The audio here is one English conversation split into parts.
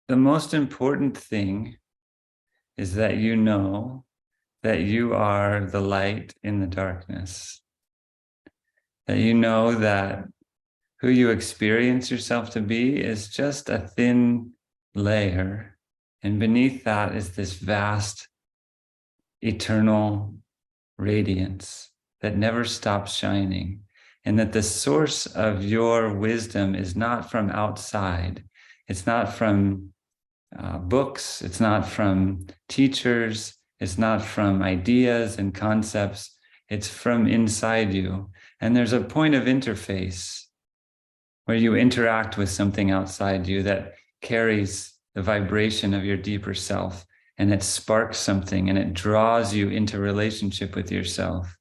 the most important thing is that you know that you are the light in the darkness. That you know that who you experience yourself to be is just a thin layer. And beneath that is this vast, eternal radiance that never stops shining. And that the source of your wisdom is not from outside. It's not from books. It's not from teachers. It's not from ideas and concepts. It's from inside you. And there's a point of interface where you interact with something outside you that carries the vibration of your deeper self, and it sparks something and it draws you into relationship with yourself.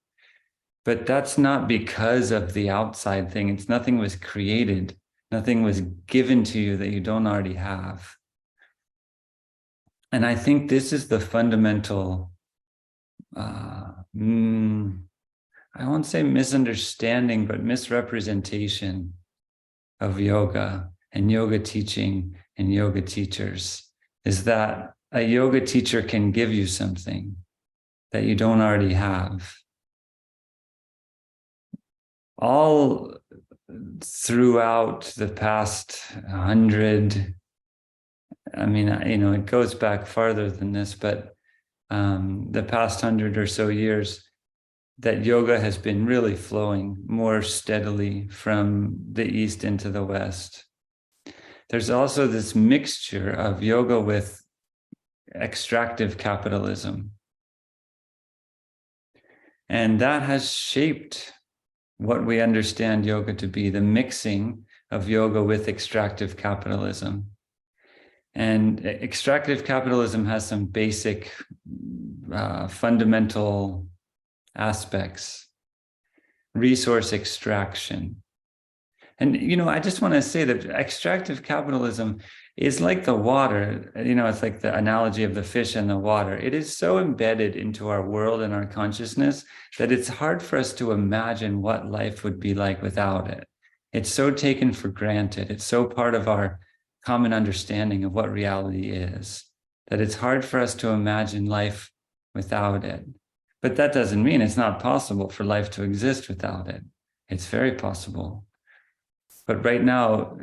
But that's not because of the outside thing. It's nothing was created. Nothing was given to you that you don't already have. And I think this is the fundamental, I won't say misunderstanding, but misrepresentation of yoga and yoga teaching and yoga teachers, is that a yoga teacher can give you something that you don't already have. All throughout the past 100, I mean, it goes back farther than this, but the past 100 or so years, that yoga has been really flowing more steadily from the East into the West. There's also this mixture of yoga with extractive capitalism. And that has shaped what we understand yoga to be, the mixing of yoga with extractive capitalism. And extractive capitalism has some basic fundamental aspects. Resource extraction. And, I just want to say that extractive capitalism is like the water. It's like the analogy of the fish and the water. It is so embedded into our world and our consciousness that it's hard for us to imagine what life would be like without it. It's so taken for granted. It's so part of our common understanding of what reality is, that it's hard for us to imagine life without it. But that doesn't mean it's not possible for life to exist without it. It's very possible. But right now,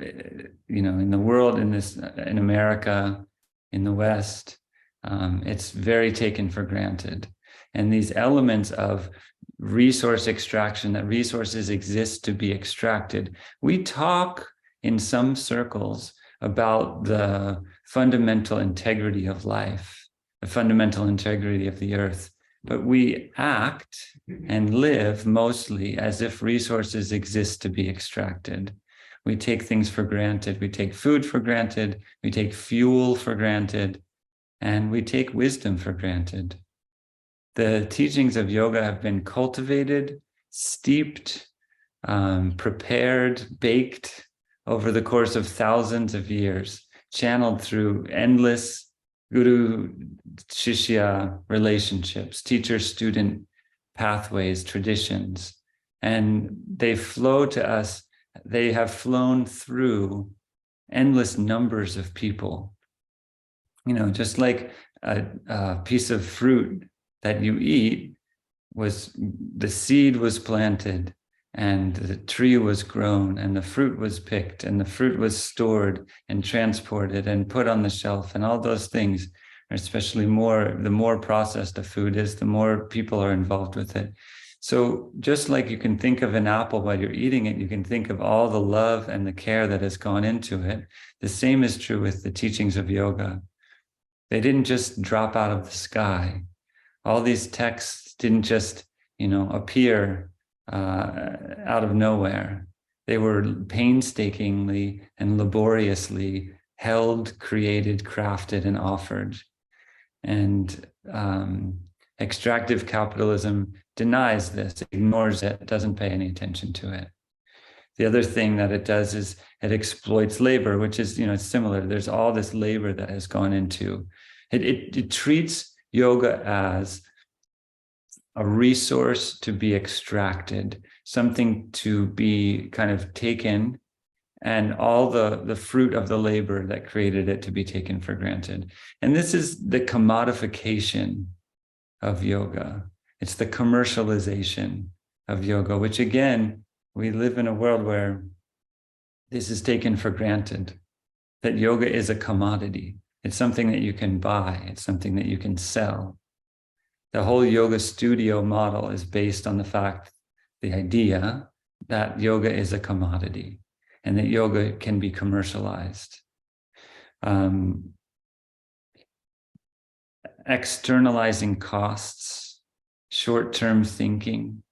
in the world, in America, in the West, it's very taken for granted. And these elements of resource extraction, that resources exist to be extracted, we talk in some circles about the fundamental integrity of life, the fundamental integrity of the earth. But we act and live mostly as if resources exist to be extracted. We take things for granted. We take food for granted. We take fuel for granted. And we take wisdom for granted. The teachings of yoga have been cultivated, steeped, prepared, baked over the course of thousands of years, channeled through endless guru-shishya relationships, teacher-student pathways, traditions. And they flow to us. They have flown through endless numbers of people. Just like a piece of fruit that you eat, the seed was planted, and the tree was grown, and the fruit was picked, and the fruit was stored and transported and put on the shelf, and all those things, especially the more processed a food is, the more people are involved with it. So just like you can think of an apple while you're eating it, you can think of all the love and the care that has gone into it. The same is true with the teachings of yoga. They didn't just drop out of the sky. All these texts didn't just, appear out of nowhere. They were painstakingly and laboriously held, created, crafted, and offered. And extractive capitalism denies this, ignores it, doesn't pay any attention to it. The other thing that it does is it exploits labor, which is, it's similar. There's all this labor that has gone into it. It treats yoga as a resource to be extracted, something to be kind of taken and all the fruit of the labor that created it to be taken for granted. And this is the commodification of yoga. It's the commercialization of yoga, which again, we live in a world where this is taken for granted, that yoga is a commodity. It's something that you can buy. It's something that you can sell. The whole yoga studio model is based on the idea that yoga is a commodity and that yoga can be commercialized. Externalizing costs, short-term thinking,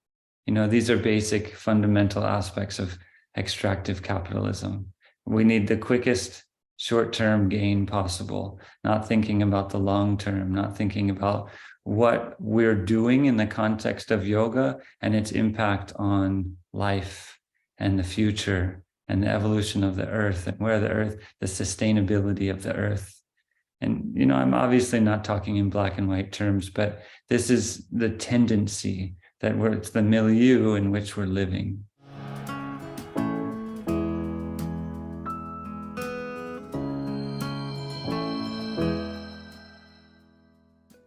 these are basic fundamental aspects of extractive capitalism. We need the quickest short-term gain possible, not thinking about the long term, not thinking about what we're doing in the context of yoga and its impact on life and the future and the evolution of the earth and the sustainability of the earth. And, I'm obviously not talking in black and white terms, but this is the tendency it's the milieu in which we're living.